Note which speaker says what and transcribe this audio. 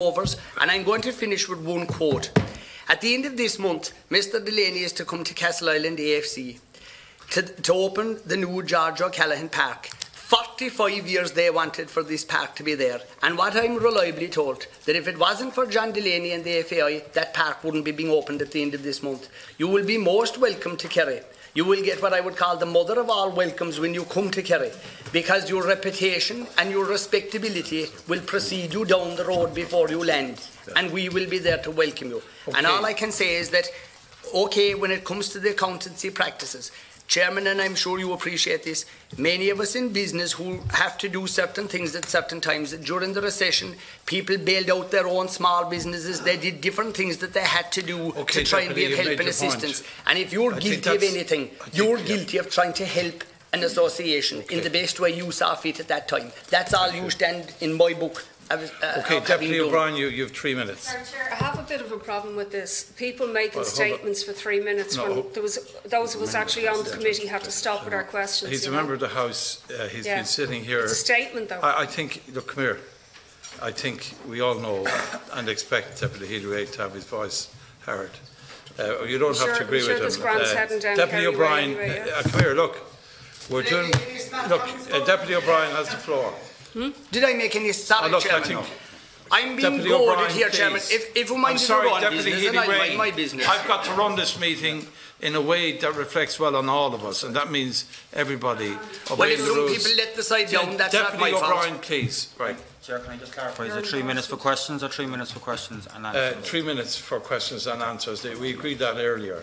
Speaker 1: overs, and I'm going to finish with one quote. At the end of this month, Mr. Delaney is to come to Castle Island AFC to open the new George O'Callaghan Park. 45 years they wanted for this park to be there, and what I'm reliably told, that if it wasn't for John Delaney and the FAI, that park wouldn't be being opened at the end of this month. You will be most welcome to Kerry. You will get what I would call the mother of all welcomes when you come to Kerry, because your reputation and your respectability will precede you down the road before you land, and we will be there to welcome you. Okay. And all I can say is that, okay, when it comes to the accountancy practices, Chairman, and I'm sure you appreciate this, many of us in business who have to do certain things at certain times. During the recession, people bailed out their own small businesses. They did different things that they had to do to try and be of help and assistance. And if you're guilty of anything, you're guilty of trying to help an association in the best way you saw fit at that time. That's all you stand in my book.
Speaker 2: Okay, Deputy O'Brien, you have 3 minutes.
Speaker 3: Chair, I have a bit of a problem with this. People making statements for 3 minutes when there was those of us actually on the committee had to stop with our questions.
Speaker 2: He's a member of the House. He's been sitting here.
Speaker 3: It's a statement, though.
Speaker 2: I think, look, come here. I think we all know and expect Deputy Healy-Rae to have his voice heard. You don't have to agree with him. Deputy O'Brien, come here, look. We're doing. Look, Deputy O'Brien has the floor.
Speaker 1: Did I make any sorry, Chairman? I'm being goaded here, Chairman. If you mind to run business, and I mind my business.
Speaker 2: I've got to run this meeting in a way that reflects well on all of us, and that means everybody obeying the rules.
Speaker 1: Well, if some people let the side down, that's not my fault.
Speaker 2: Deputy O'Brien, please. Right.
Speaker 4: Chair, can I just clarify? Is it 3 minutes for questions or 3 minutes for questions and answers?
Speaker 2: 3 minutes for questions and answers. We agreed that earlier.